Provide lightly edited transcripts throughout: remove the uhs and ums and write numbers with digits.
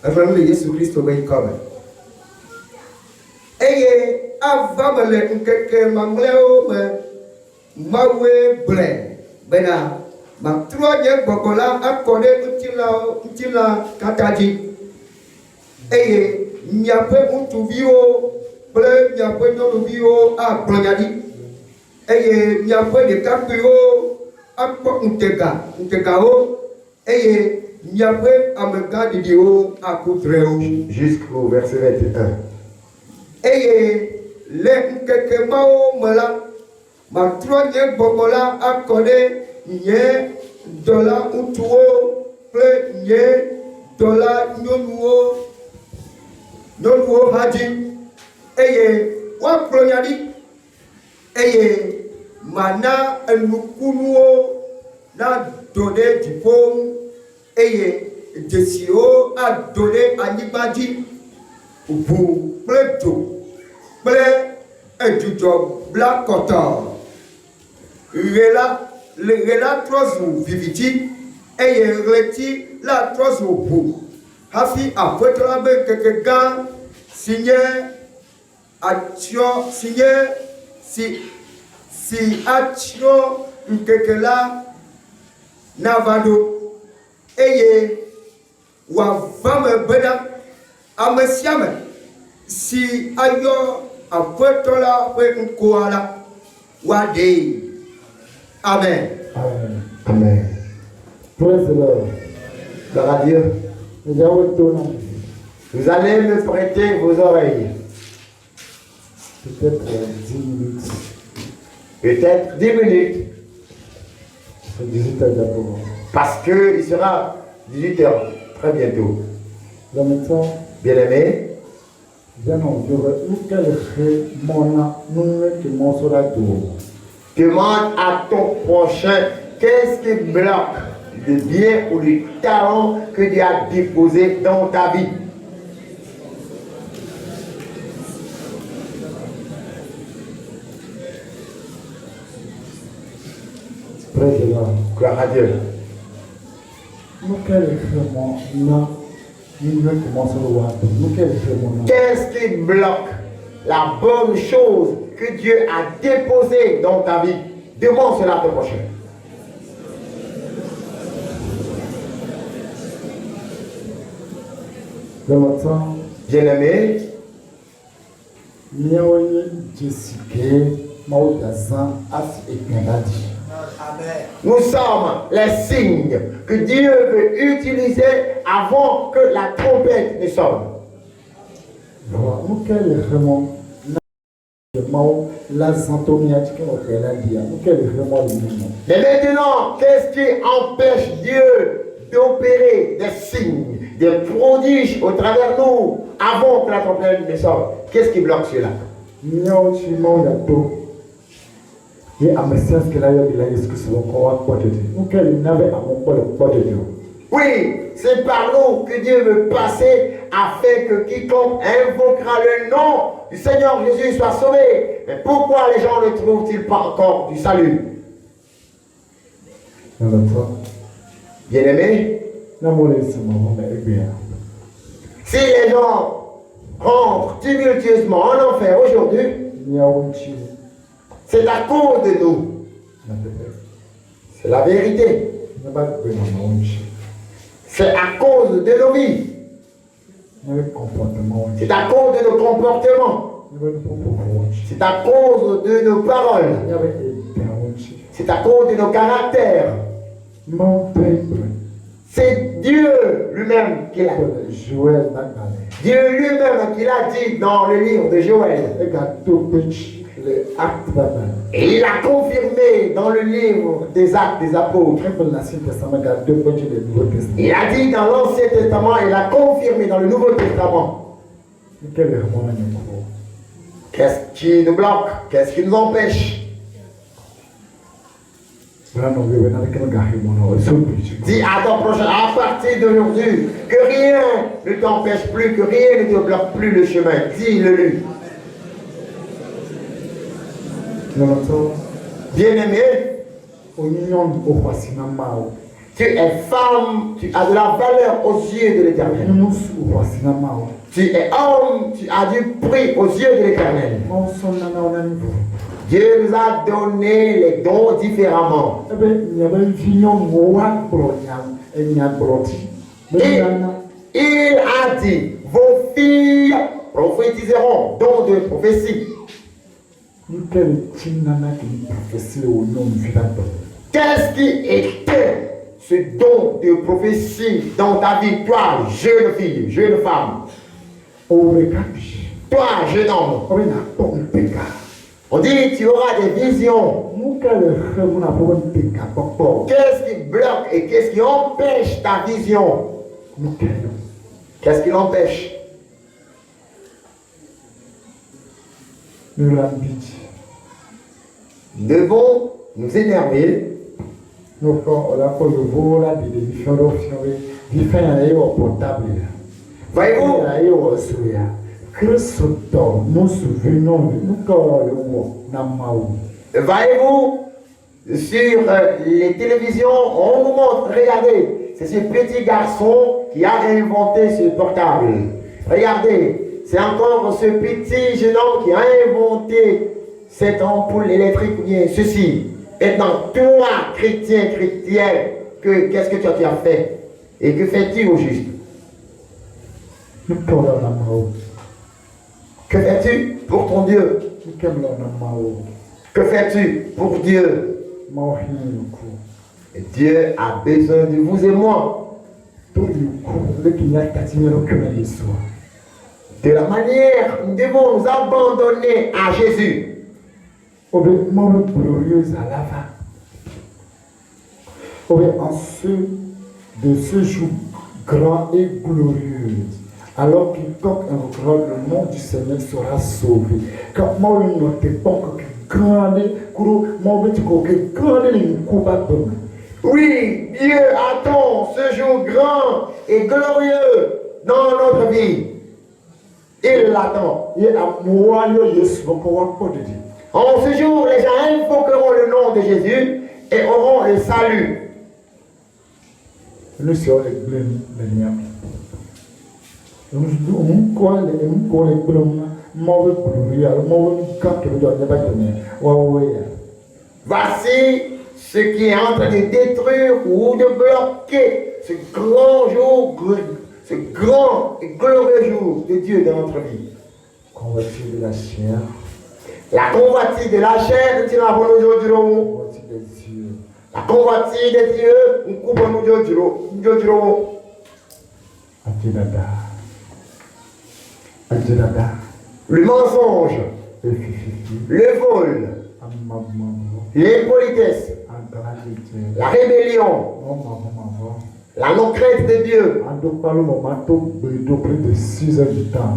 Afin Yesu Kristo come. Eye avamele nkeke mamleo me mawe ble bena matruaje bokola akode utila kataji. Eye nyape utuvio ble nyape nyoluvio a plonyadi. Eye nyape de kapio akpo utekao. Eye jusqu'au verset 21. Eye le nkeke mao mela matronye bokola akode nye dola utuo ple nye dola nyoluo haji. Eye wa plonyadi. Eye mana enukunuo na dode dipom. Eye desio a donné à Nibadi pour pleto ple edujo black cotton rela trozo viviti eye reti la trozo bu hafi aƒetɔ be keke gã si nye atsyɔ si nye si atsyɔ ŋkeke la nava ɖo eye wòava me bena ame sia ame si ayɔ aƒetɔ la ƒe ŋkɔa la woaɖee. Amen. Amen. Amen. Praise the Lord. Gloire à Dieu. Vous allez me prêter vos oreilles. Peut-être 10 minutes. Peut-être 10 minutes. C'est 18h d'abord. Parce qu'il sera 18h très bientôt. Là maintenant, Bien-aimé, bien non, je veux que mon sera tout. demande à ton prochain qu'est-ce qui bloque le bien ou le talent que Dieu a déposé dans ta vie. Praise the Lord. Gloire à Dieu. Qu'est-ce qui bloque la bonne chose que Dieu a déposée dans ta vie? Demande cela à ton prochain. Le matin, Bien-aimé, nous sommes les signes que Dieu veut utiliser avant que la trompette ne sonne. Mais maintenant, qu'est-ce qui empêche Dieu d'opérer des signes, des prodiges au travers nous avant que la trompette ne sonne? Qu'est-ce qui bloque cela? Oui, c'est par nous que Dieu veut passer afin que quiconque invoquera le nom du Seigneur Jésus soit sauvé. Mais pourquoi les gens ne trouvent-ils pas encore du salut? Bien-aimé, si les gens rentrent tumultueusement en enfer aujourd'hui, c'est à cause de nous. C'est la vérité. C'est à cause de nos vies. C'est à cause de nos comportements. C'est à cause de nos paroles. C'est à cause de nos caractères. C'est Dieu lui-même qui l'a dit. Dieu lui-même qui l'a dit dans le livre de Joël. Et il a confirmé dans le livre des Actes des Apôtres. Il a dit dans l'Ancien Testament, il a confirmé dans le Nouveau Testament. Qu'est-ce qui nous bloque? Qu'est-ce qui nous empêche? Dis à ton prochain, à partir d'aujourd'hui, que rien ne t'empêche plus, que rien ne te bloque plus le chemin. Dis-le-lui. Bien-aimé, tu es femme, tu as de la valeur aux yeux de l'Éternel. Tu es homme, tu as du prix aux yeux de l'Éternel. Dieu nous a donné les dons différemment. Et il a dit, vos filles prophétiseront, dons de prophétie. Qu'est-ce qui était ce don de prophétie dans ta vie, toi, jeune fille, jeune femme? Toi, jeune homme. On dit tu auras des visions. Qu'est-ce qui bloque et qu'est-ce qui empêche ta vision? Qu'est-ce qui l'empêche? Nous devons nous énerver. Voyez-vous, voyez-vous, sur les télévisions, on nous montre, regardez, c'est ce petit garçon qui a inventé ce portable. Regardez, c'est encore ce petit jeune homme qui a inventé cette ampoule électrique ou bien ceci. Maintenant, toi, chrétien, chrétienne, qu'est-ce que tu as fait? Et que fais-tu au juste? Que fais-tu pour ton Dieu? Que fais-tu pour Dieu? Et Dieu a besoin de vous et moi. De la manière, nous devons nous abandonner à Jésus. De ce jour grand et glorieux, alors quiconque invoquera le nom du Seigneur sera sauvé. Quand moi, je ne pas que oui, Dieu attend ce jour grand et glorieux dans notre vie. Il l'attend. En ce jour, les gens invoqueront le nom de Jésus et auront le salut. Nous sommes les blêmes. Voici ce qui est en train de détruire ou de bloquer ce grand jour, ce grand et glorieux jour de Dieu dans notre vie. Convoitise de la chair. La convoitise de la chair, nous tirons aujourd'hui. Convoitise des yeux. La convoitise des yeux, nous coupons nous aujourd'hui. Adjirada. Le mensonge, le vol, l'impolitesse, la rébellion, la non-crainte de Dieu.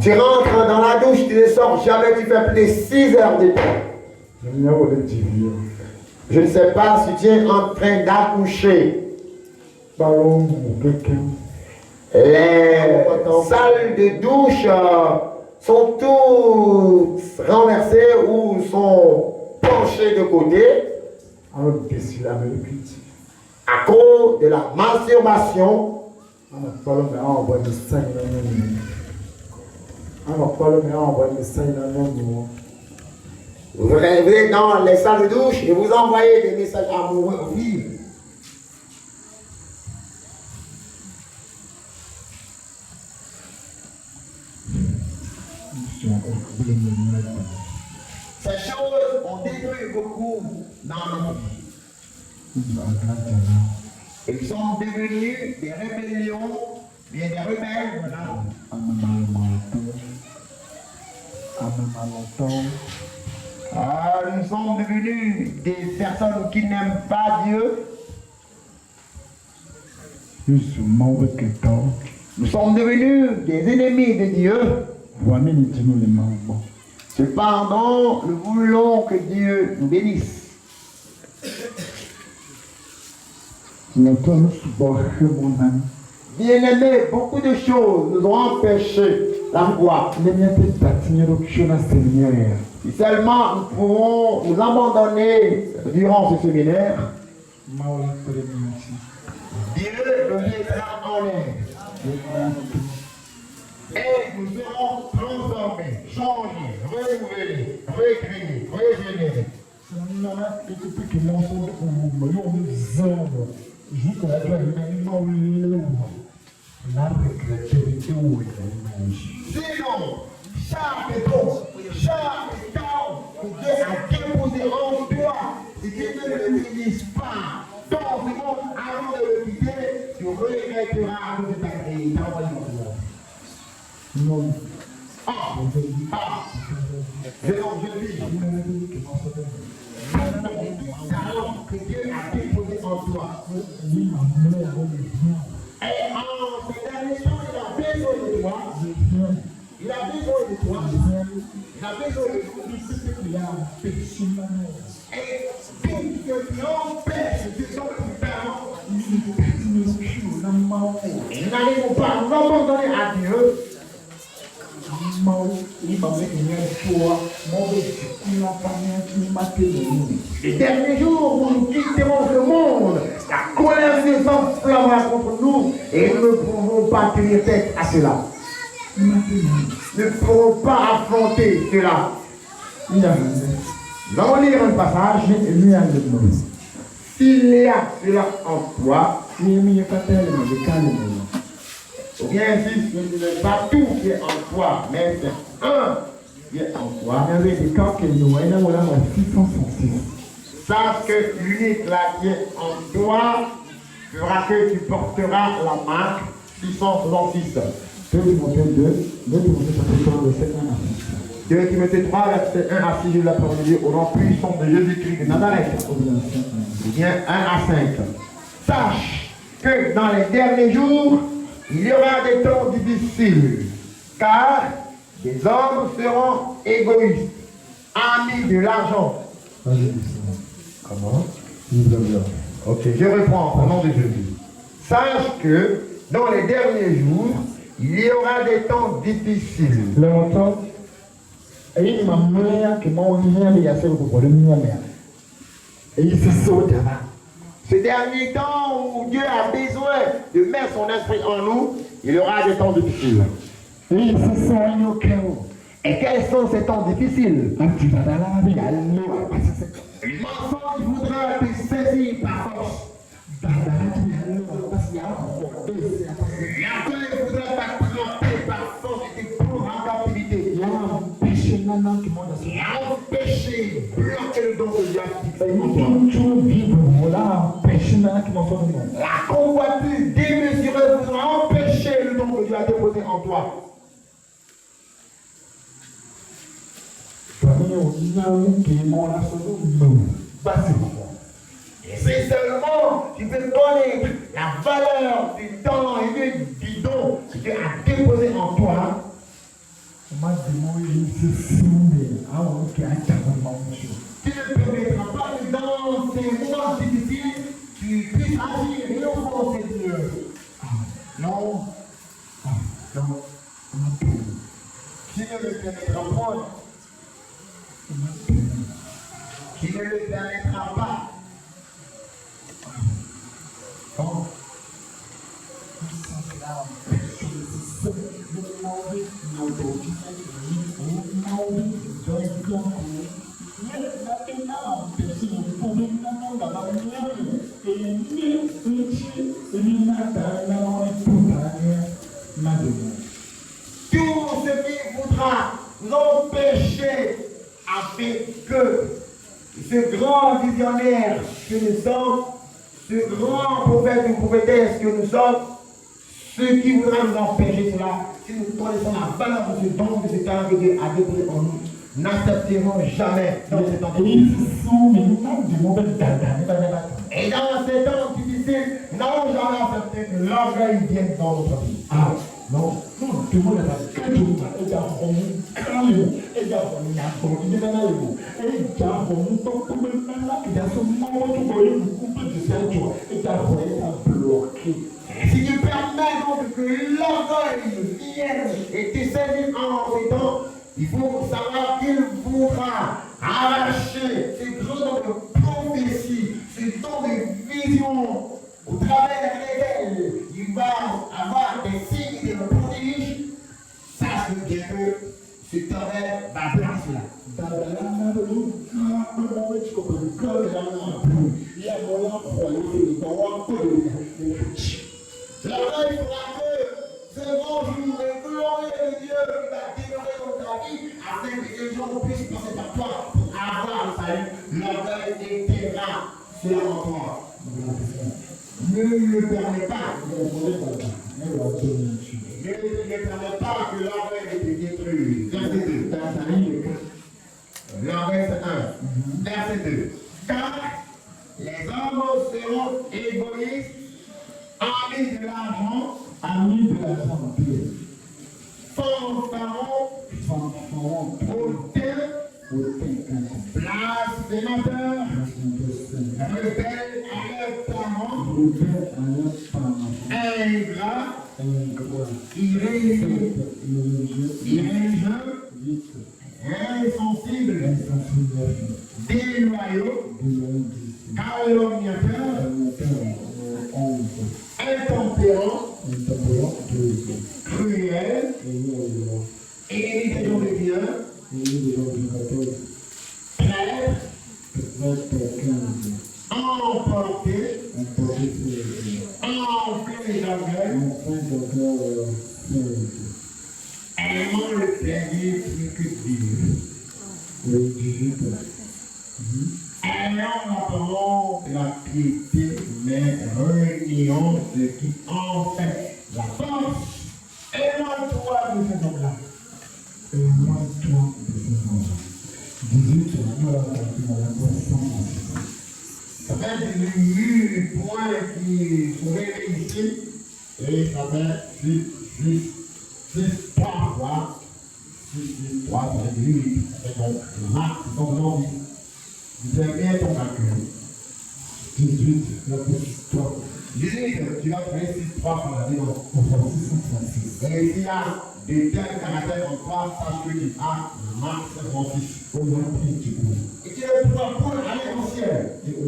Tu rentres dans la douche, tu ne sors jamais, tu fais plus de 6 heures de temps. Je ne sais pas si tu es en train d'accoucher. Les salles de douche sont toutes renversées ou sont penchées de côté à cause de la masturbation. Vous rêvez dans les salles de douche et vous envoyez des messages amoureux aux filles. Ces choses ont détruit beaucoup dans notre vie. Ils sont devenus des rébellions, bien des rebelles. Nous sommes devenus des personnes qui n'aiment pas Dieu. Nous sommes devenus des ennemis de Dieu. Cependant, nous voulons que Dieu nous bénisse. Bien-aimés, beaucoup de choses nous ont empêché la foi. Si seulement nous pouvons nous abandonner durant ce séminaire, Dieu nous aidera en aide. Et nous serons transformés, changés, renouvelés, recréés, régénérés. Sinon, chaque don, chaque temps que Dieu a déposé en toi, si tu ne le bénisses pas, dans ce monde, avant de le quitter, tu regretteras de ta vie. Non. Je dis. Que Dieu a déposé en toi. Et en ces derniers temps, il a besoin de toi. Il a besoin de toi. Il a besoin de toi. Et tout ce qui empêche de son parents, nous n'allons pas nous abandonner à Dieu. Les derniers jours où nous quitterons ce monde, la colère des hommes flammera contre nous et nous ne pourrons pas tenir tête à cela. Nous ne pourrons pas affronter cela. Nous allons lire un passage. S'il y a cela en toi, ou bien si ce n'est pas tout qui est en toi, mais c'est un qui est en toi, sache que l'unique là qui est en toi fera que tu porteras la marque 666. 2 Timothée 3, verset 1 à 6, je la parole de Dieu, au nom puissant de Jésus-Christ de Nazareth. Ou bien 1 à 5. Sache que dans les derniers jours, il y aura des temps difficiles, car des hommes seront égoïstes, amis de l'argent. Comment? Ok, je reprends au nom de Jésus. Sache que dans les derniers jours, il y aura des temps difficiles. Ces derniers temps où Dieu a besoin de mettre son esprit en nous, il y aura des temps difficiles. Et quels sont ces temps difficiles? Le mensonge voudra te saisir par force. La peur voudra t'attraper par force et te prendre en captivité. Empêcher, bloquer le don de Dieu. La convoitise démesurée voudra empêcher le don que Dieu a déposé en toi. Et c'est seulement tu peux connaître la valeur du temps et du don que Dieu a déposé en toi. Tu ne permettras pas que dans ces moments difficiles, tu puisses agir et offenser Dieu. Non. Non. Tu ne le permettras pas. Tu ne le permettras pas. Oh. Tout ce qui voudra nous empêcher afin que ce grand visionnaire que nous sommes, ce grand prophète ou prophétesse que nous sommes, ce qui voudra nous empêcher cela, si nous connaissons la valeur de ce don, de ce talent que Dieu a déposé en nous, n'accepterons jamais dans ces temps difficiles. Et dans ces temps difficiles, n'allons jamais accepter que l'orgueil vienne dans notre vie. Ah, non, tout le monde est si tu permets donc que l'orgueil vienne et te saisisse en ces temps, il faut savoir qu'il voudra arracher ces grands dons de prophétie, ces dons de vision, au travers desquels il va avoir des signes et des prodiges. Sache bien que ce travail va placer cela. L'orgueil fera que ce grand jour de gloire de Dieu qui va demeurer dans ta vie afin que les gens puissent passer par toi pour avoir le salut. L'orgueil éteindra cela en toi. Ne le permets pas. Ne permets pas que l'orgueil te détruise. Verset 2. L'orgueil c'est 1. Verset 2. Car les hommes seront égoïstes, amis de l'argent, fanfarons, hautains, blasphémateurs, rebelles à leurs parents, ingrats, irréprochables, irréligieux, insensibles, déloyaux, calomniateurs, intempérants, cruels, inimitants de Dieu, traîtres, emportés, enflés d'orgueil, aimant le plaisir plus que Dieu. Ayant l'apparence de la piété, mais reniant ce qui en fait la force. Éloigne-toi de ces hommes-là. Éloigne-toi de ces hommes-là. 18, ça fait des points qui sont révélés ici, et ça fait 6, 3 fois. 6, 3, ça fait 8. Et donc, Marc, c'est son nom. Vous avez bien ton calcul. 18, la petite histoire. 18, tu vas trouver 6, 3 fois la vie. Et s'il y a des tels caractères en toi, sache que tu as Marc, c'est son fils. Et tu vas pouvoir pour aller au ciel. Et tu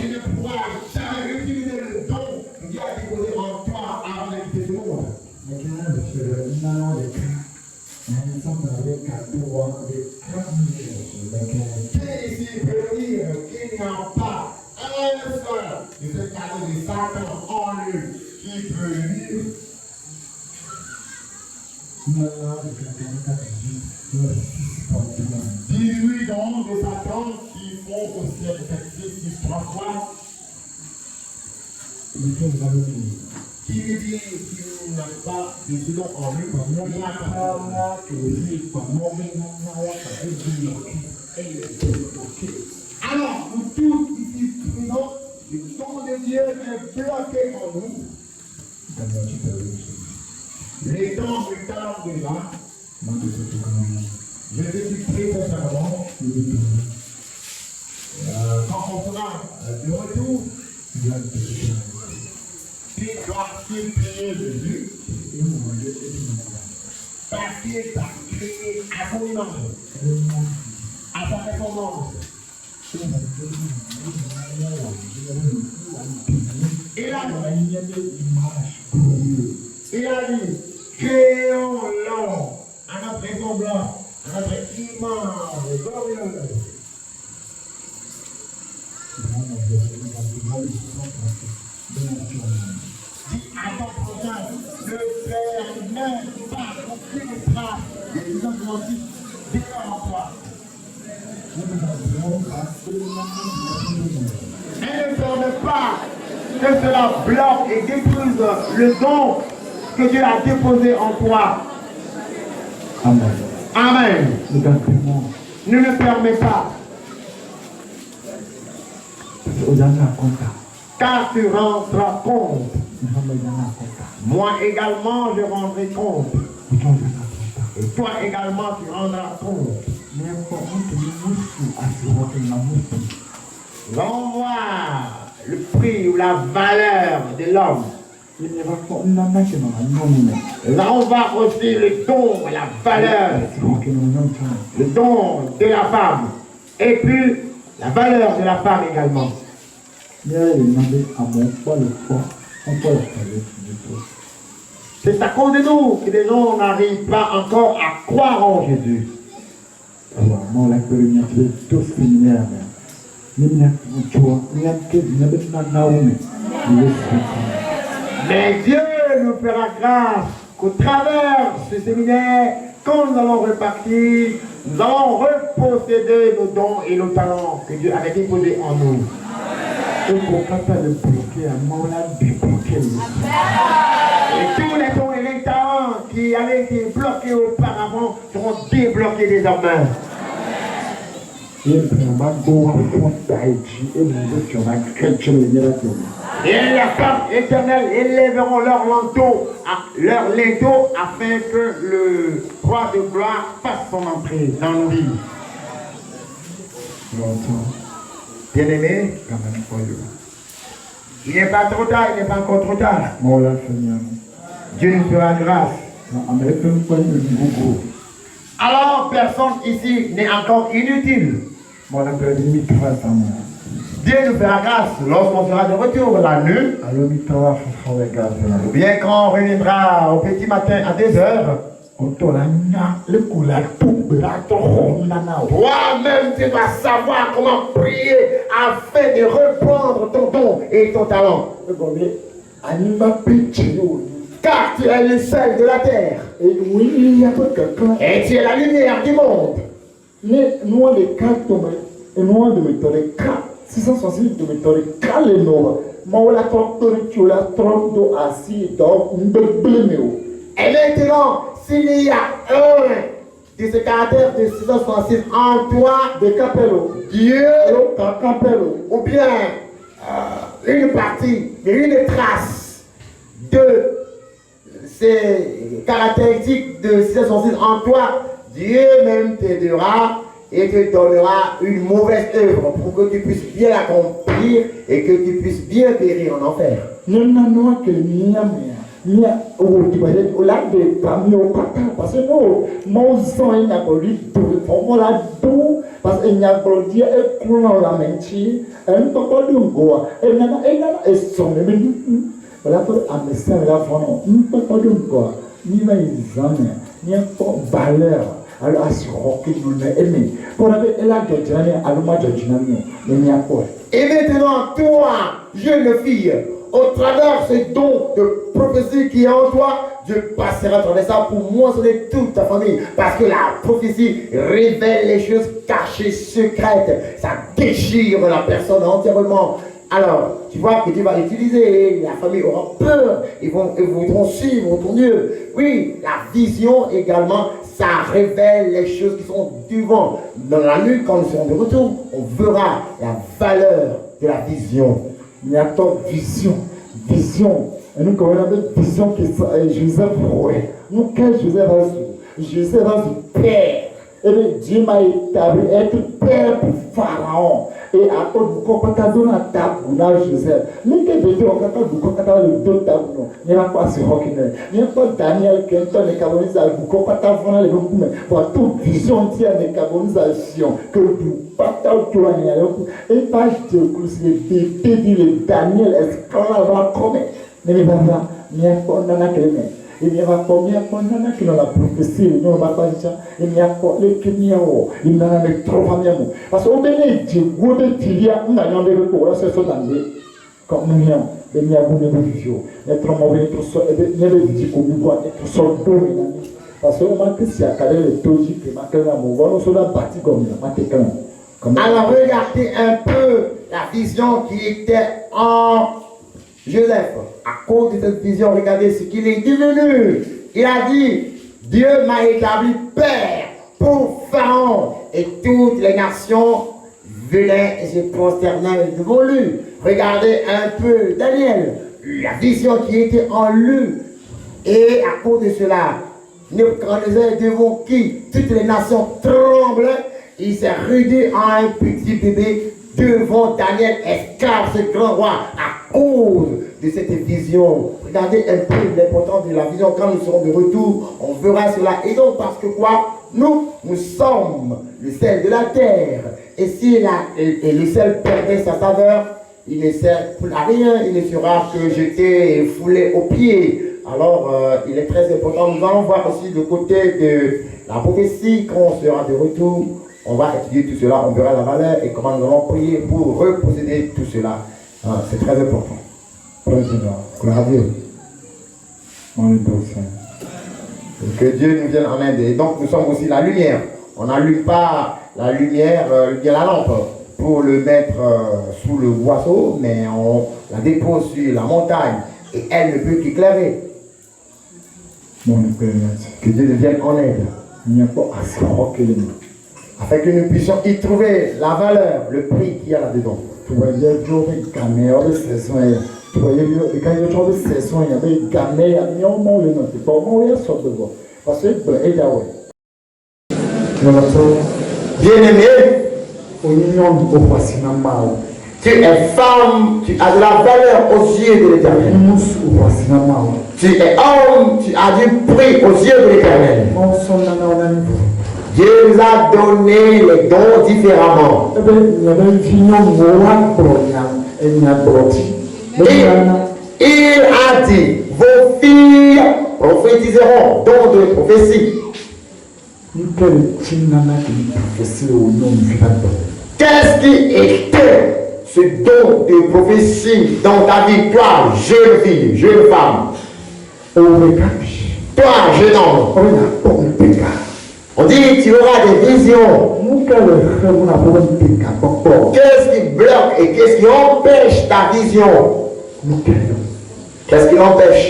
ne pourras jamais utiliser le don qui a déposé en toi avant de quitter ce monde. Qui ici peut dire qu'il n'y a pas un seul de ce cadeau de Satan en lui qui peut vivre? 18 dons de Satan qui font au ciel effectif 6, 3 fois. Qui veut dire qu'il n'a pas de ce don en lui, alors, nous tous ici présents, le don de Dieu est bloqué en nous. Les dons de talent de là, je vais expliquer sincèrement. Quand on sera de retour, tu dois supplier Jésus parce qu'il t'a créé à son image, à sa ressemblance. Il a dit, créons l'homme à notre ressemblance, à notre image glorieuse. Dis à ton prochain, le Père n'aime pas aucune trace des identités différentes en toi. Elle ne permet pas que cela bloque et détruise le don que Dieu a déposé en toi. Amen. Amen. Ne le permets pas. Car tu rendras compte. Moi également je rendrai compte. Et toi également tu rendras compte. Nous allons voir le prix ou la valeur de l'homme. Nous allons voir aussi le don, la valeur, le don de la femme. Et puis la valeur de la femme également. C'est à cause de nous que les gens n'arrivent pas encore à croire en Jésus. Mais Dieu nous fera grâce qu'au travers de ce séminaire, quand nous allons repartir, nous allons reposséder nos dons et nos talents que Dieu avait déposés en nous. Et tous les dons et les talents qui avaient été bloqués auparavant seront débloqués désormais. Et les femmes éternelles élèveront leur linteau afin que le roi de gloire fasse son entrée dans nos vies. Bien-aimés, Il n'est pas trop tard, il n'est pas encore trop tard. Mon Seigneur. Dieu nous fera grâce. Américain, pas une gogo. Alors, personne ici n'est encore inutile. Mon Père, limite, grâce à moi. Dieu nous fera grâce lorsqu'on sera de retour la nuit. Alors, il t'aura fait son regard. Ou bien quand on reviendra au petit matin à 2 heures. Le coup là, tout Toi-même, tu dois savoir comment prier afin de reprendre ton don et ton talent. Car tu es le sel de la terre. Et oui, il y a quelqu'un. Et tu es la lumière du monde. Nous, on est 4 et nous, on est 4. 666 de méthode, calme-nous. Moi, la trompe tu la trompe d'eau assis, donc, Et maintenant, s'il y a un de ce caractère de 666 en toi, de Capello, Dieu, Capello, ou bien une partie, une trace de ces caractéristiques de 666 en toi, Dieu même t'aidera et te donnera une mauvaise œuvre pour que tu puisses bien l'accomplir et que tu puisses bien périr en enfer. Parce que nous, mon sang est n'a pas lui on l'a tout parce qu'il n'y a pas dit et qu'on la menti et nous pas de goa et n'a et son mais voilà pour amester la fond nous pas de goa ni va examiner ni pas valeur alors assurons que nous l'aimons pour la journée à l'homme de dynamique il n'y a pas. Et maintenant toi jeune fille, au travers ce don de prophétie qui est en toi, Dieu passera à travers ça pour moissonner toute ta famille. Parce que la prophétie révèle les choses cachées, secrètes. Ça déchire la personne entièrement. Alors, tu vois que Dieu va l'utiliser, la famille aura peur, ils voudront suivre ton Dieu. Oui, la vision également, ça révèle les choses qui sont devant. Dans la nuit, quand nous serons de retour, on verra la valeur de la vision. Il y a tant vision. Et nous, quand on avait vision que Joseph voyait, nous, quand Joseph a dit père. Et bien, Dieu m'a établi être père pour Pharaon. Et à cause du compagnon à Tabouna, Joseph. Mais que veut dire, on du compagnon le deux tabounos. Il n'y a pas ce rock. Il n'y a pas Daniel Kenton et Cabonis à vous compagnon les beaucoup. Pour toute vision tient des cabonisation. Que vous partagez tout le et page de crucifié, dit Daniel esclave à commettre. Mais il n'y a pas de il n'y a pas combien qui n'ont la prophétie, il n'y a pas il n'y a pas les Kenyans, il n'y a pas trop familles. Parce qu'au Bénin, Dieu, il y a un agent de recours, c'est ça dans les comme nous avons, il y a un vision, être mauvais, être sol, il y a des dit qu'on doit être sol dominant. Parce qu'on manque si à caler les toji, que ma clé à mon volant, on a bâti comme ça. Alors regardez un peu la vision qui était en Joseph. À cause de cette vision, regardez ce qu'il est devenu. Il a dit, Dieu m'a établi père pour Pharaon et toutes les nations venaient et se prosternaient devant lui. Regardez un peu Daniel, la vision qui était en lui. Et à cause de cela, Nebuchadnezzar devant qui toutes les nations tremblaient, il s'est rué en un petit bébé devant Daniel, esclave, ce grand roi, à cause de cette vision. Regardez un peu l'importance de la vision. Quand nous serons de retour, on verra cela. Et donc, parce que quoi? Nous sommes le sel de la terre. Et si le sel perdrait sa saveur, il ne sert à rien, il ne sera que jeté et foulé aux pieds. Alors, il est très important. Nous allons voir aussi le côté de la prophétie quand on sera de retour. On va étudier tout cela, on verra la valeur et comment nous allons prier pour reposséder tout cela. C'est très important. Président, gloire à Dieu. On est docile. Que Dieu nous vienne en aide. Et donc nous sommes aussi la lumière. On n'allume pas la lumière, la lampe, pour le mettre sous le boisseau, mais on la dépose sur la montagne et elle ne peut qu'éclairer. Que Dieu nous vienne en aide. Il n'y a pas à se roquer afin que nous puissions y trouver la valeur, le prix qu'il y a là-dedans. Tu vois, il y a toujours des caméras de saison. Tu vois, quand il y a toujours des saisons, il y a des caméras. Il y a un moment où il y a pas il y a sorte de voix. Parce que il y a Bien-aimé, au union au fascinant. Tu es femme, tu as de la valeur aux yeux de l'Éternel. Tu es homme, tu as du prix aux yeux de l'Éternel. Dieu nous a donné les dons différemment. Et il a dit, vos filles prophétiseront, dons de prophétie. Qu'est-ce qui était ce don de prophétie dans ta vie, toi, jeune fille, jeune femme? Toi, jeune homme. On dit tu auras des visions. Qu'est-ce qui bloque et qu'est-ce qui empêche ta vision? Qu'est-ce qui l'empêche?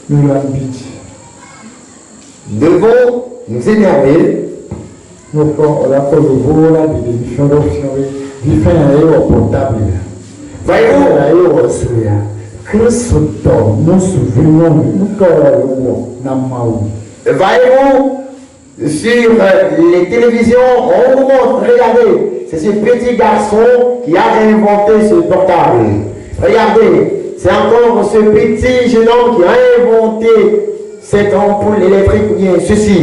Nous devons nous énerver. Voyez-vous, sur les télévisions, on vous montre, regardez, c'est ce petit garçon qui a inventé ce portable. Regardez, c'est encore ce petit jeune homme qui a inventé cette ampoule électrique ou bien ceci.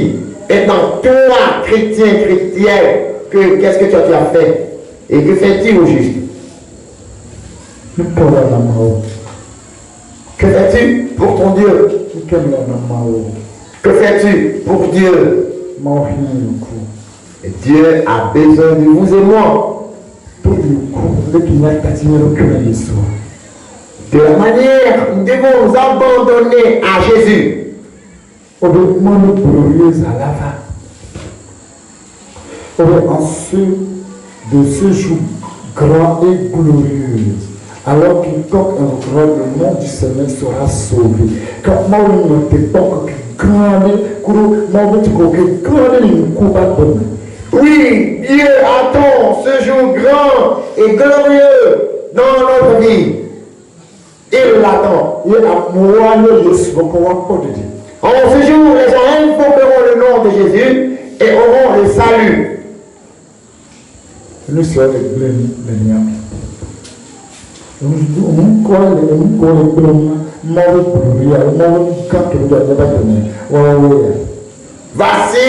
Maintenant, toi, chrétien, chrétienne, qu'est-ce que tu as fait? Et que fais-tu au juste? Que fais-tu pour ton Dieu? Que fais-tu pour Dieu? Et Dieu a besoin de vous et moi. De la manière, nous devons nous abandonner à Jésus. De ce jour grand et glorieux, alors quiconque invoquera le nom du Seigneur sera sauvé. Quand oui, Dieu attend ce jour grand et glorieux dans notre vie. Il l'attend. En ce jour, les gens invoqueront le nom de Jésus et auront le salut. Nous sommes voici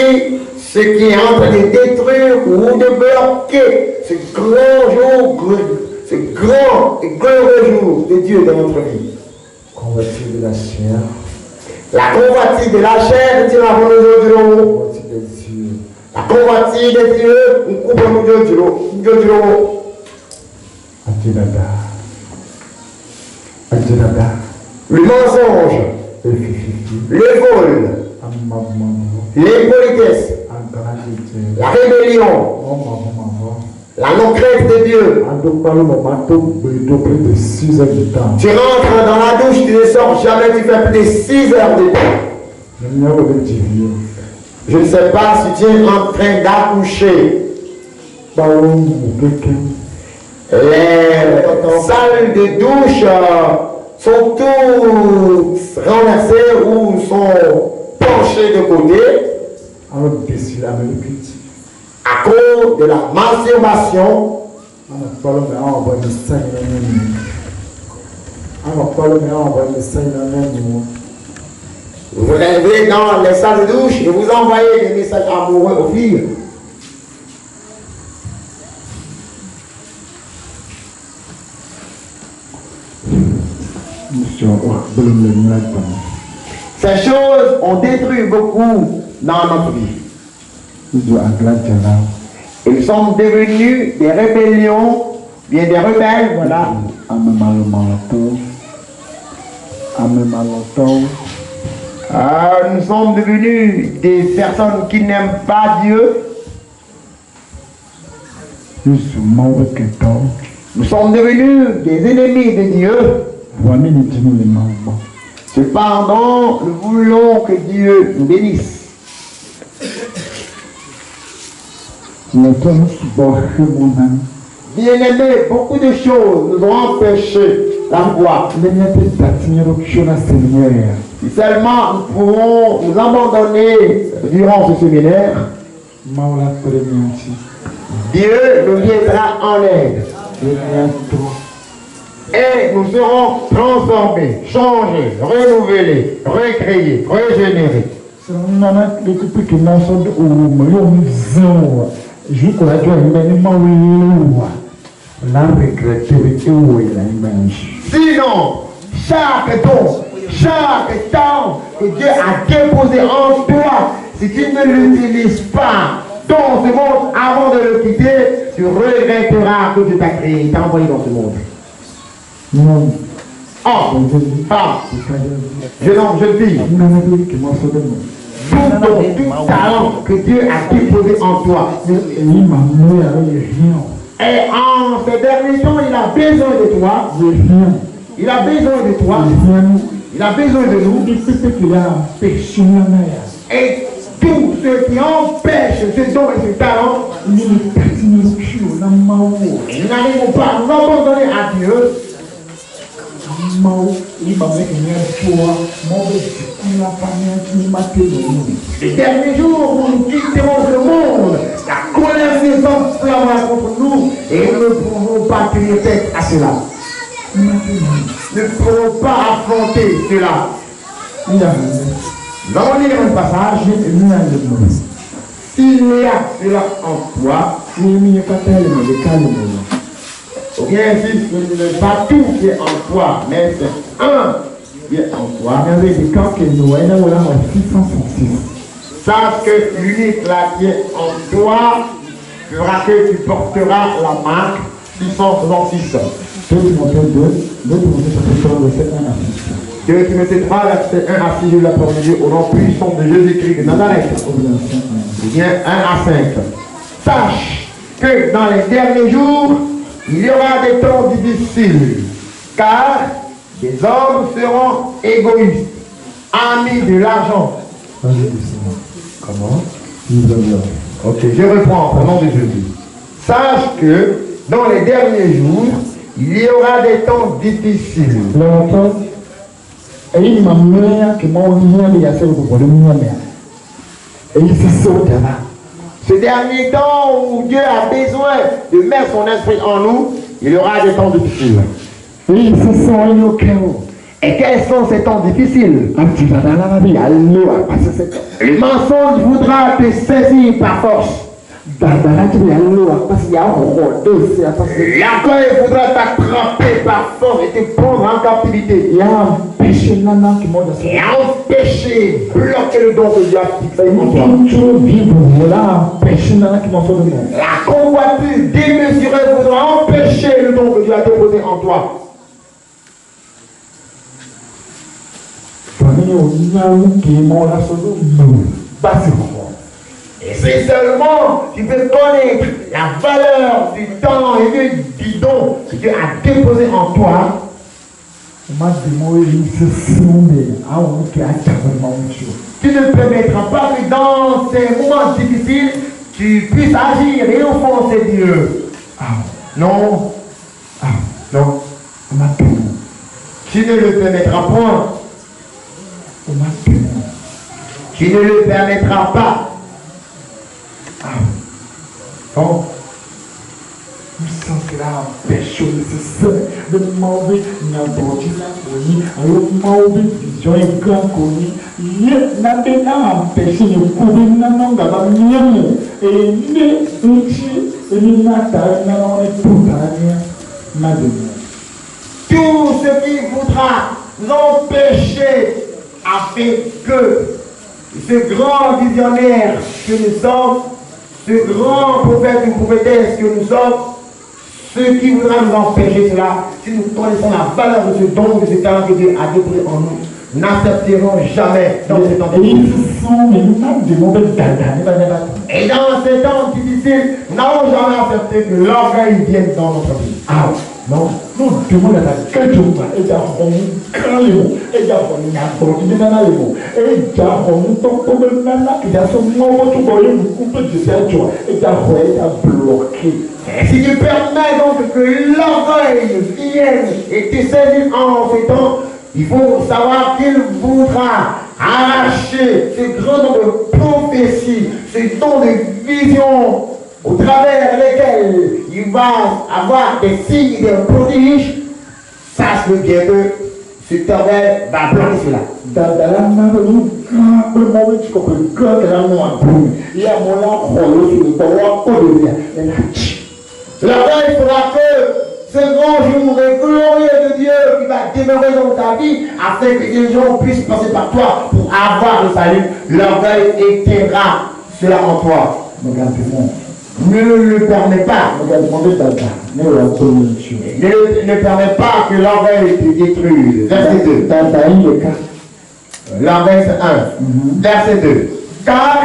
ce qui est en train de détruire ou de bloquer ce grand jour, ce grand et glorieux jour de Dieu dans notre vie. Convoitise de la chair. La convoitise de la chair, c'est la volonté de Dieu. La convoitise de Dieu, on coupe le Dieu. Le mensonge, le vol, l'impolitesse, la rébellion, la non-crainte de Dieu. Tu rentres dans la douche, tu ne sors jamais, tu fais plus de 6 heures de temps. Je ne sais pas si tu es en train d'accoucher. Les salles de douche sont toutes renversées ou sont penchées de côté à cause de la masturbation. Vous rêvez dans les salles de douche et vous envoyez des messages amoureux aux filles. Ces choses ont détruit beaucoup dans notre vie. Et nous sommes devenus des rébellions, bien des rebelles, voilà. Nous sommes devenus des personnes qui n'aiment pas Dieu. Nous sommes devenus des ennemis de Dieu. Cependant, nous voulons que Dieu nous bénisse. Bien-aimés, beaucoup de choses nous ont empêché la foi. Si seulement nous pouvons nous abandonner durant ce séminaire, Dieu nous viendra en aide. Et nous serons transformés, changés, renouvelés, recréés, régénérés. Sinon, chaque don, chaque talent que Dieu a déposé en toi, si tu ne l'utilises pas dans ce monde avant de le quitter, tu regretteras que Dieu t'a créé, t'a envoyé dans ce monde. Jeune homme, jeune fille, tout don, tout talent que Dieu a déposé en toi. Et en ces derniers temps, il a besoin de toi. Il a besoin de toi. Il a besoin de nous. Et tout ce qui empêche ce don et ce talent, nous n'arrivons pas à nous abandonner à Dieu. Les derniers jours où nous quitterons le monde, la colère des hommes flammera contre nous et nous ne pourrons pas tenir tête à cela. Nous ne pourrons pas affronter cela. Nous allons lire un passage. S'il y a cela en toi, ou bien si ce n'est pas tout qui est en toi, mais c'est un qui est en toi. Sache que l'unique là qui est en toi fera que tu porteras la marque 666. 2 Timothée 3, verset 1 à 6, la parole de Dieu, au nom puissant de Jésus-Christ de Nazareth. Ou bien 1 à 5. Sache que dans les derniers jours, il y aura des temps difficiles, car des hommes seront égoïstes, amis de l'argent. Comment? Ok, je reprends au nom de Jésus. Sache que dans les derniers jours, il y aura des temps difficiles. Ce dernier temps où Dieu a besoin de mettre son esprit en nous, il y aura des temps difficiles. Et quels sont ces temps difficiles? Le mensonge voudra te saisir par force. L'orgueil voudra t'attraper par force et te prendre en captivité. Et empêcher, bloquer le don que Dieu a fixé en toi. La convoitise démesurée voudra empêcher le don que Dieu a déposé en toi. Et c'est seulement tu peux connaître la valeur du temps et du don que Dieu a déposé en toi. Tu ne permettras pas que dans ces moments difficiles, tu puisses agir et offenser Dieu. Non. Non. Tu ne le permettras point. Tu ne le permettras pas. Donc, nous sommes là, péché nécessaire de mauvais n'importe quoi, mauvais vision et grand connu. Il n'a pas empêché de courir dans le et tout ce qui voudra nous empêcher afin que ce grand visionnaire que nous sommes, ce grand prophète ou prophétesse que nous sommes, ce qui voudra nous empêcher cela, si nous connaissons la valeur de ce don, de ce talent que Dieu a déposé en nous, n'accepterons jamais dans ces temps difficiles. Et dans ces temps difficiles, nous n'allons jamais accepter que l'orgueil vienne dans notre vie. Non, nous demandons à la et si tu permets donc que l'orgueil vienne et te saisisse en ces temps, il faut savoir qu'il voudra arracher ce grand don de prophétie, ce don de vision au travers lesquels il va avoir des signes et des prodiges, sache-le bien que ce orgueil va bloquer cela. L'orgueil fera que ce grand jour est glorieux de Dieu qui va demeurer dans ta vie afin que les gens puissent passer par toi pour avoir le salut. L'orgueil éteindra cela en toi. Ne le permets pas. Ne permets pas que l'orgueil te détruise. Verset 2. L'orgueil c'est 1. Verset 2. Car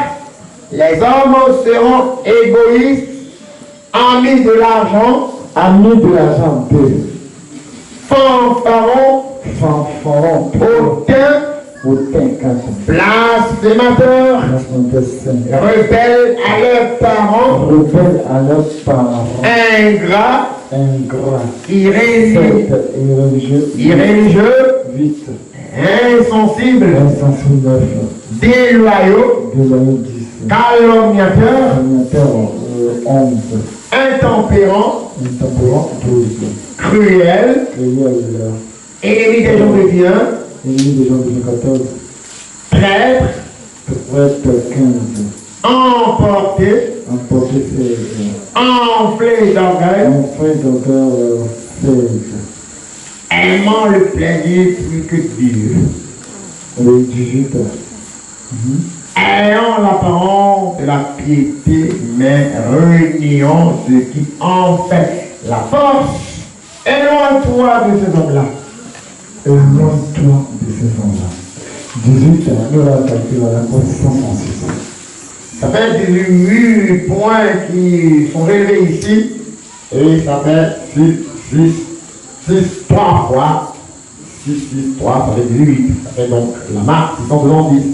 les hommes seront égoïstes, amis de l'argent, fanfarons, hautains, blasphémateurs, rebelles à leurs parents, ingrats, irréligieux, insensibles, déloyaux, calomniateurs, intempérants, cruels, ennemis des gens de Dieu, traîtres, emportés, enflés d'orgueil, aimant le plaisir plus que Dieu, ayant l'apparence de la piété, mais reniant ce qui en fait la force. Éloigne-toi de ces hommes-là. 18, nous allons calculer la position 106. Ça fait 18 points qui sont relevés ici. Et ça fait 6, 3 fois. 6, 3, ça fait 18. Ça fait donc la marque 670.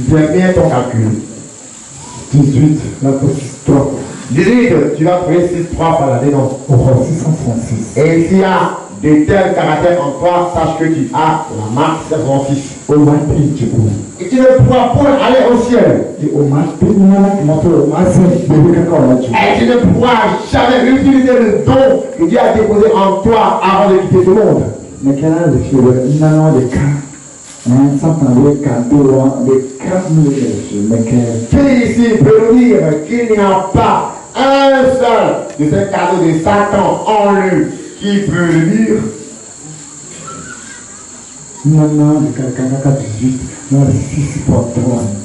Dis bien ton calcul. 18, la position 3. 18, tu vas trouver 6, 3 par la dénonce. Au 636. Et s'il y a de tels caractères en toi, sache que tu as la marque 606. Et tu ne pourras point aller au ciel. Et tu ne pourras jamais utiliser le don que Dieu a déposé en toi avant de quitter ce monde. Qui ici peut nous dire qu'il n'y a pas un seul de ces cadeaux de Satan en lui qui peut le dire?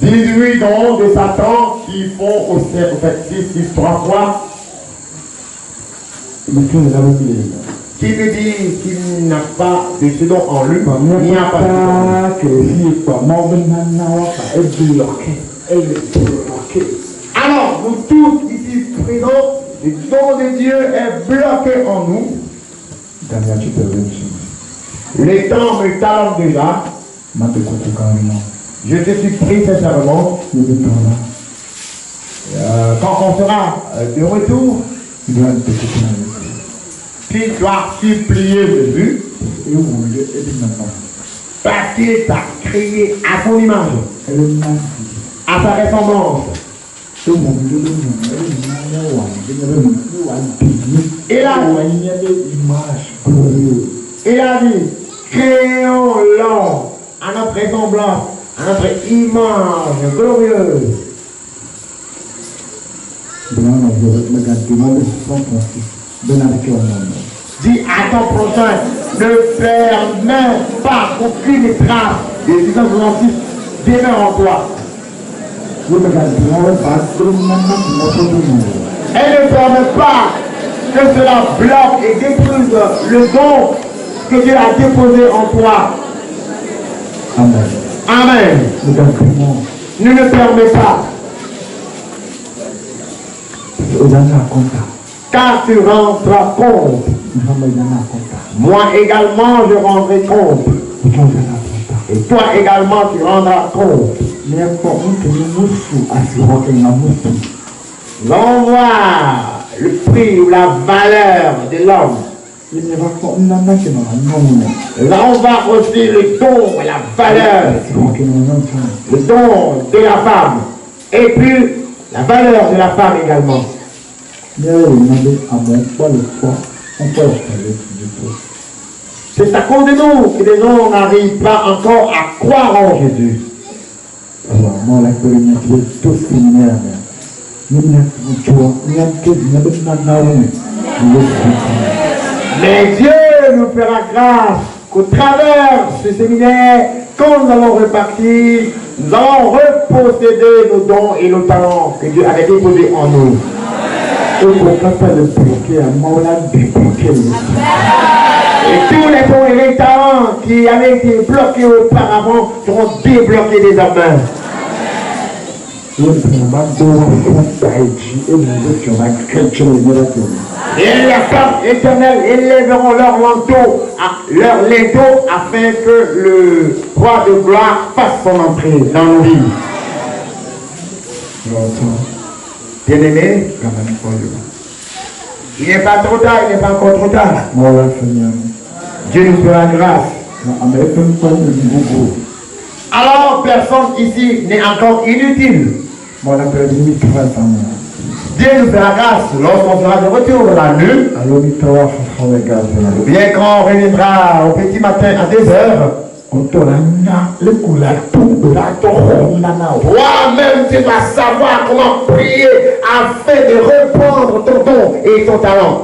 18 dons de Satan qui font au fait 6, 3 fois. Qui me dit qu'il n'a pas de ce don en lui? Il n'y a pas de Alors, nous tous ici présents, le don de Dieu est bloqué en nous. Les temps me talonnent déjà. Je te supplie sincèrement. Quand on sera de retour, tu dois supplier Jésus parce qu'il t'a créé à son image, à sa ressemblance. Il a dit, créons l'homme à notre ressemblance, à notre image glorieuse. Dis à ton prochain, ne permets pas aucune trace de 666 demeure en toi. Et ne permets pas que cela bloque et détruise le don que Dieu a déposé en toi. Amen. Amen. Ne le permets pas. Car tu rendras compte. Moi également je rendrai compte. Et toi également tu rendras compte. L'on voit le prix ou la valeur de l'homme. Là on voit aussi le don et la valeur. Le don de la femme. Et puis la valeur de la femme également. C'est à cause de nous que les gens n'arrivent pas encore à croire en Jésus. Mais Dieu nous fera grâce qu'au travers de ce séminaire, quand nous allons repartir, nous allons reposséder nos dons et nos talents que Dieu avait déposés en nous. Et tous les dons et les talents qui avaient été bloqués auparavant seront débloqués désormais. Et la force éternelle élèveront leur linteau afin que le roi de gloire fasse son entrée dans nos vies. Bien-aimé, il n'est pas trop tard, il n'est pas encore trop tard. Dieu nous fera grâce. Alors personne ici n'est encore inutile. Dieu nous fera grâce lorsqu'on sera de retour dans la nuit. Bien quand on reviendra au petit matin à 2h. Toi-même tu vas savoir comment prier afin de reprendre ton don et ton talent.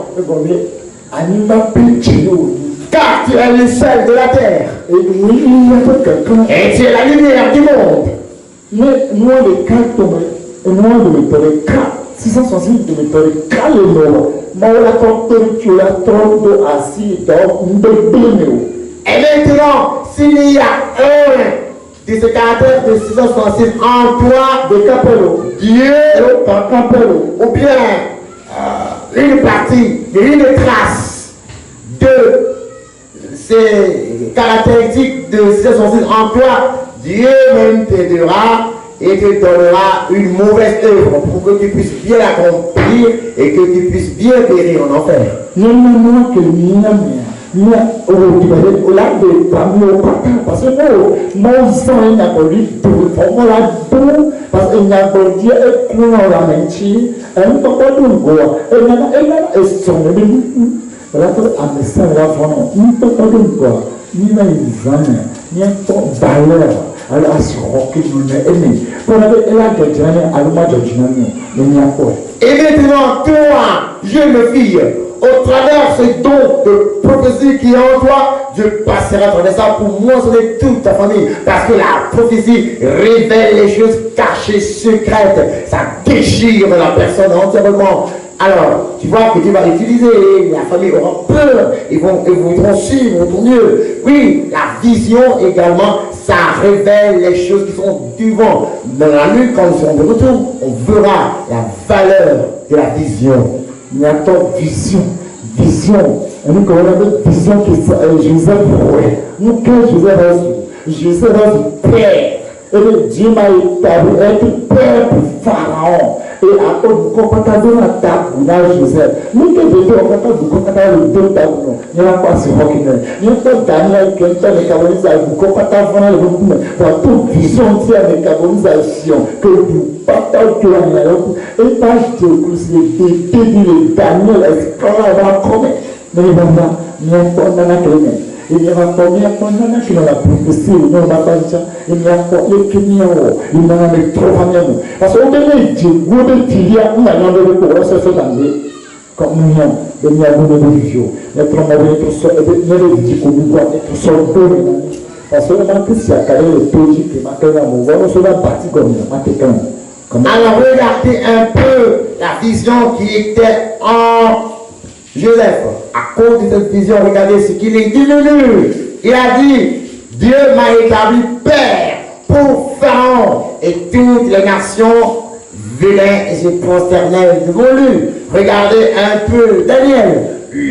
Car tu es le sel de la terre. Et tu es la lumière du monde. Mais nous les cartes, et nous les cartes, 660 de méthode, calme, tu la trompe de assis, et maintenant, s'il y a un de ce caractère de 666 en toi de Capello, Dieu, ou bien une partie, une trace de ces caractéristiques de 666 en toi, Dieu même t'aidera et te donnera une mauvaise œuvre pour que tu puisses bien l'accomplir et que tu puisses bien périr en enfer. Parce que mon sang n'a pas lu tout, on l'a tout, parce qu'il n'a pas dit et qu'on a menti, et on n'a pas dit quoi, et on a son voilà, à mes sœurs, là, vraiment, il ne peut pas dire quoi, ni la examen, ni un temps valeur, alors à ce roquet, nous aimé. Pour la gagner, à l'homme de Dynamie, mais il n'y a pas. Et maintenant, toi, jeune fille, au travers ce don de prophétie qui est en toi, Dieu passera à travers ça pour mentionner toute ta famille. Parce que la prophétie révèle les choses cachées, secrètes. Ça déchire la personne entièrement. Alors, tu vois que Dieu va utiliser, la famille aura peur, ils voudront suivre ton Dieu. Oui, la vision également, ça révèle les choses qui sont devant. Dans la nuit, quand nous serons de retour, on verra la valeur de la vision. Il y a tant vision. Et nous, quand on a vision que Joseph voyait, nous, quand Joseph a su père. Et Dieu m'a établi être père pour Pharaon. Et à cause de compagnon à table, Joseph. Nous que Dieu a fait du compagnon le deux tables. Il n'y a pas ce rock. Il n'y a pas Daniel qui est le Camerounais à vous compagnon le groupe. Pour toute vision de la Camerounisation, que vous partagez que la et page de le Daniel esclave comme. Mais il n'y a pas de il y a combien de qui n'ont la prophétie, il n'y a pas il y a les Kenyans, il y a les Trovaniens. Parce qu'on devait dire, vous devez dire, on a un de pour ce année, comme nous avons de vision. Notre mauvais tout seul, il y a des dix qu'on doit être seul pour parce que maintenant, si à Calais, le pays qui m'a fait on va recevoir la partie comme alors, regardez un peu la vision qui était en Joseph, à cause de cette vision, regardez ce qu'il est devenu. Il a dit, Dieu m'a établi père pour Pharaon et toutes les nations venaient et se prosternaient devant lui. Regardez un peu Daniel,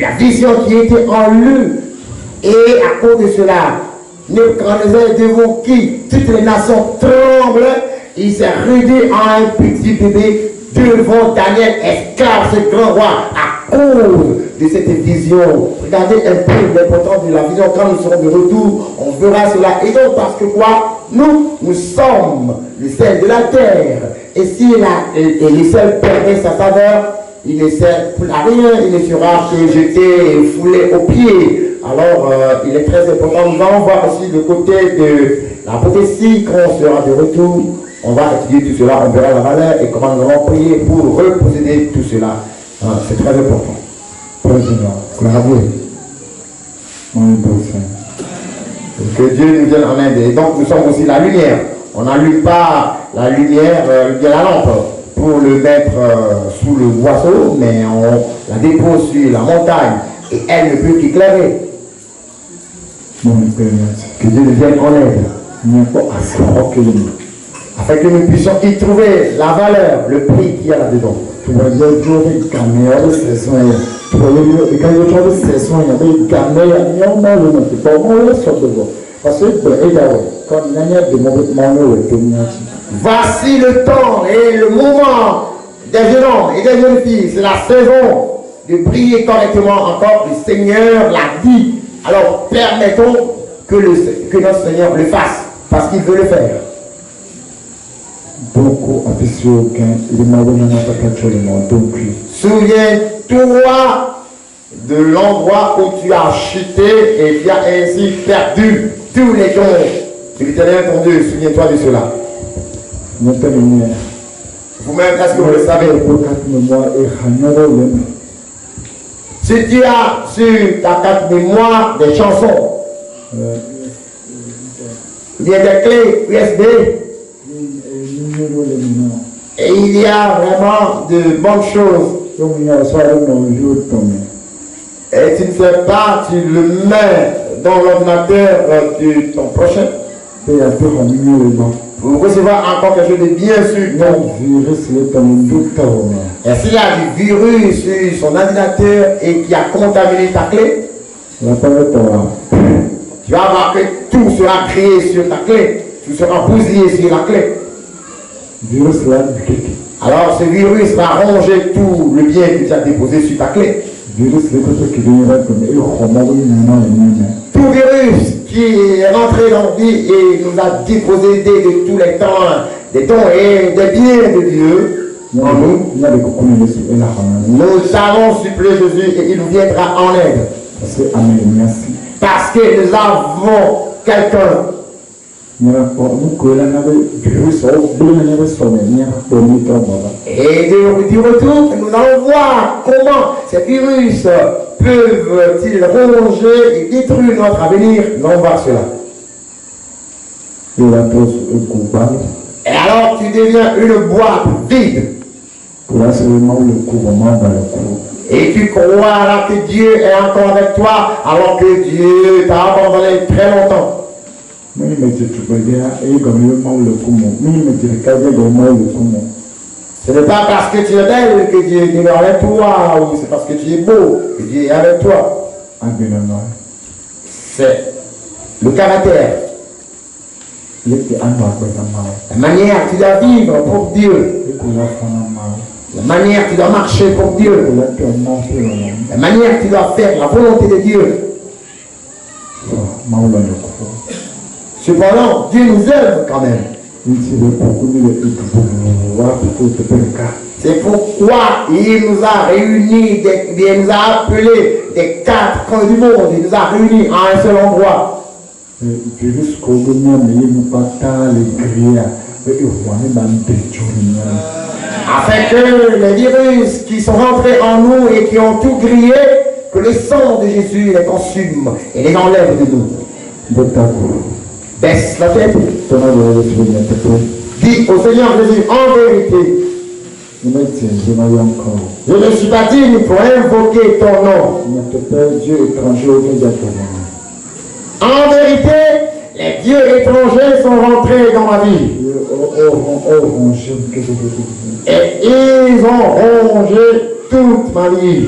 la vision qui était en lui. Et à cause de cela, Nebuchadnezzar devant qui toutes les nations tremblent, il s'est réduit en un petit bébé devant Daniel, esclave, ce grand roi, à cause de cette vision. Regardez un peu l'importance de la vision. Quand nous serons de retour, on verra cela. Et donc, parce que quoi? Nous sommes le sel de la terre. Et si le sel perdait sa saveur, il ne sert plus à rien, il ne sera que jeté et foulé aux pieds. Alors, il est très important. Nous allons voir aussi le côté de la prophétie quand on sera de retour. On va étudier tout cela, on verra la valeur et comment nous allons prier pour reposséder tout cela. C'est très important. Gloire à Dieu. Que Dieu nous vienne en aide. Et donc, nous sommes aussi la lumière. On n'allume pas la lumière, bien la lampe, pour le mettre sous le boisseau, mais on la dépose sur la montagne et elle ne peut qu'éclairer. Que Dieu nous vienne en aide. Afin que nous puissions y trouver la valeur, le prix qu'il y a là-dedans. Voici le temps et le moment des jeunes hommes et des jeunes filles. C'est la saison de prier correctement encore. Le Seigneur l'a dit. Alors permettons que notre Seigneur le fasse parce qu'il veut le faire. Souviens-toi de l'endroit où tu as chuté et tu as ainsi perdu tous les dons de l'Éternel ton Dieu. Souviens-toi de cela. Vous-même, est-ce que vous le savez? Si tu as sur ta carte mémoire des chansons, il y a des clés USB, et il y a vraiment de bonnes choses. Et tu ne sais pas, tu le mets dans l'ordinateur de ton prochain pour recevoir encore quelque chose de bien sûr. Et s'il y a du virus sur son ordinateur et qui a contaminé ta clé, tu vas voir que tout sera créé sur ta clé, tout sera bousillé sur la clé. Alors ce virus va ronger tout le bien que tu as déposé sur ta clé. Tout virus qui est rentré dans la vie et nous a déposé de tous les temps des dons et des biens de Dieu en nous. Nous allons supplier Jésus et il nous viendra en aide. Parce que nous avons quelqu'un. Et du retour, nous allons voir comment ces virus peuvent-ils ronger et détruire notre avenir. Nous allons voir cela. Et alors tu deviens une boîte vide. Et tu croiras que Dieu est encore avec toi alors que Dieu t'a abandonné très longtemps. Ce n'est pas parce que tu es belle que Dieu est avec toi, ou c'est parce que tu es beau que Dieu est avec toi. C'est le caractère. La manière que tu dois vivre pour Dieu. La manière que tu dois marcher pour Dieu. La manière que tu dois faire la volonté de Dieu. Cependant, Dieu nous aime quand même. C'est pourquoi il nous a réunis, il nous a appelés des quatre coins du monde, il nous a réunis à un seul endroit. Afin que les virus qui sont rentrés en nous et qui ont tout grillé, que le sang de Jésus les consume et les enlève de nous. Baisse la tête. Dis au Seigneur Jésus, en vérité, je ne suis pas digne pour invoquer ton nom. En vérité, les dieux étrangers sont rentrés dans ma vie. Et ils ont rongé toute ma vie.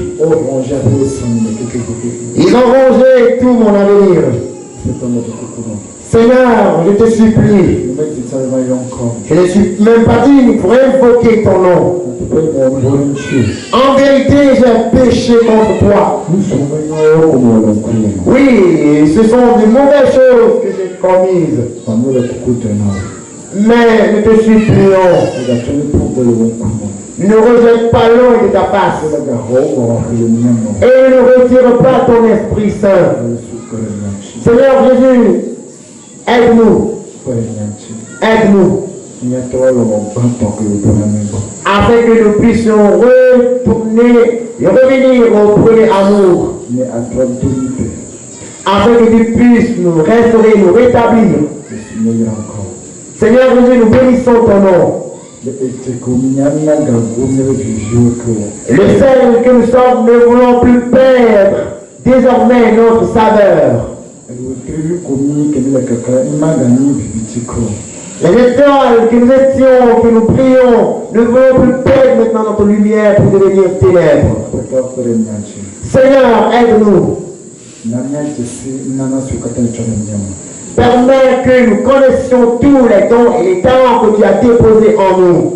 Ils ont rongé tout mon avenir. Seigneur, je te supplie, je ne suis même pas digne pour invoquer ton nom. En vérité, j'ai péché contre toi. Oui, ce sont de mauvaises choses que j'ai commises. Mais nous te supplions, ne rejette pas l'eau de ta face et ne retire pas ton Esprit Saint. Seigneur Jésus, aide-nous, aide-nous, afin que nous puissions retourner et revenir au premier amour, afin que tu puisses nous restaurer, nous rétablir. Seigneur Jésus, nous bénissons ton nom. Le sel que nous sommes ne voulons plus perdre désormais notre saveur. Les étoiles que nous étions, que nous prions, ne voulons plus perdre maintenant notre lumière pour devenir ténèbres. Seigneur, aide-nous. Permets que nous connaissions tous les dons et les talents que tu as déposés en nous.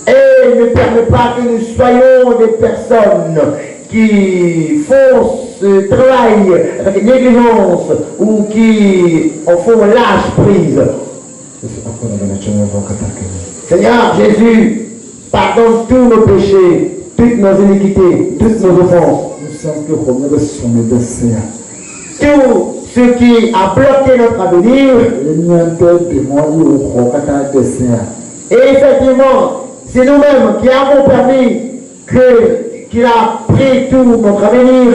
Et ne permets pas que nous soyons des personnes qui font ce travail avec négligence ou qui en font lâche prise. Seigneur Jésus, pardonne tous nos péchés, toutes nos iniquités, toutes nos offenses. Tout ce qui a bloqué notre avenir. Et effectivement, c'est nous-mêmes qui avons permis qu'il a pris tout notre avenir.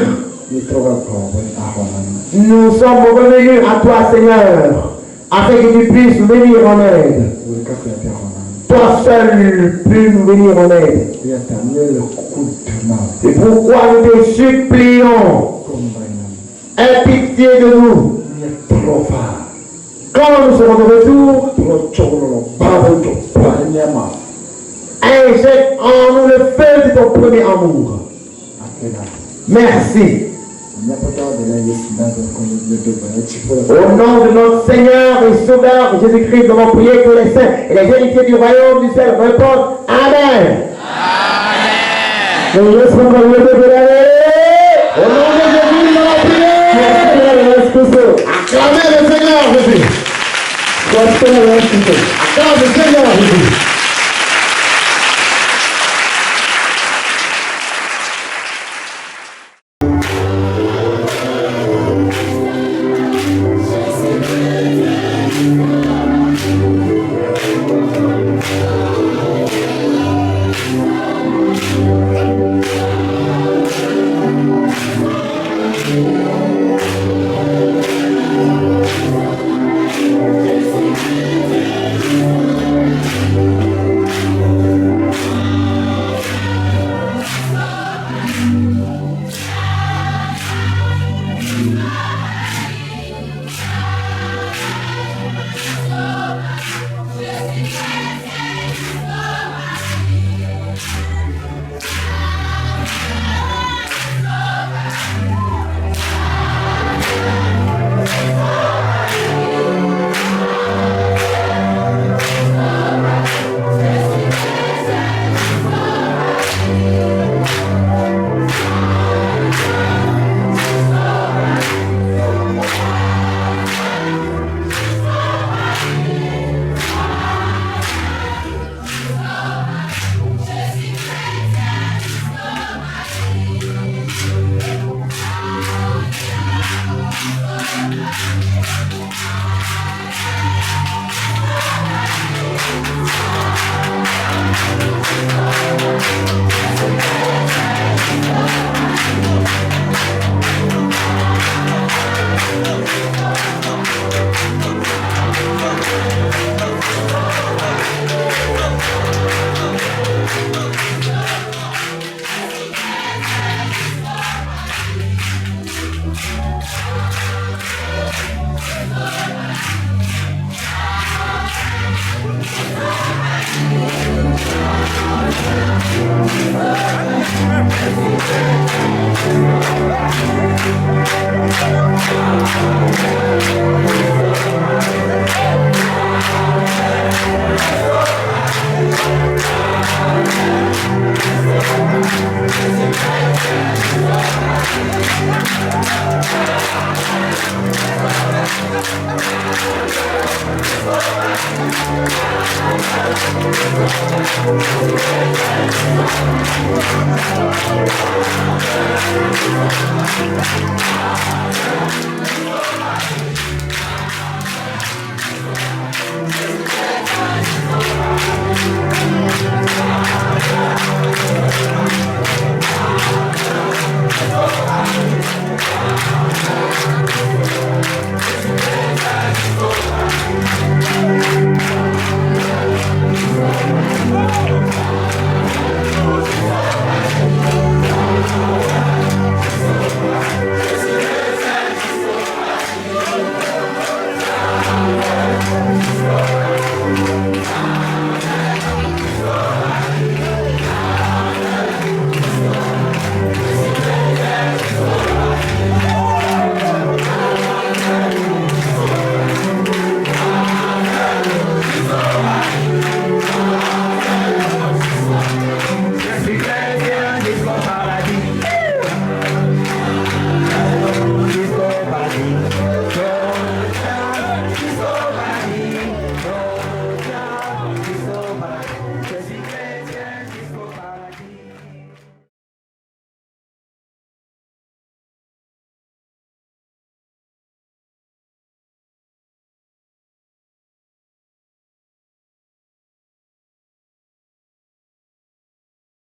Nous sommes revenus à toi, Seigneur, afin que tu puisses nous venir en aide. Toi seul peux nous venir en aide. C'est pourquoi nous te supplions, aie pitié de nous. Quand nous serons de retour, injecte en nous le feu de ton premier amour. Merci. Au nom de notre Seigneur et Sauveur Jésus-Christ, nous avons prié que les saints et les héritiers du royaume du ciel répondent Amen. Amen. Au nom de Jésus, nous avons prié. Acclamez le Seigneur Jésus. Acclamez le Seigneur Jésus.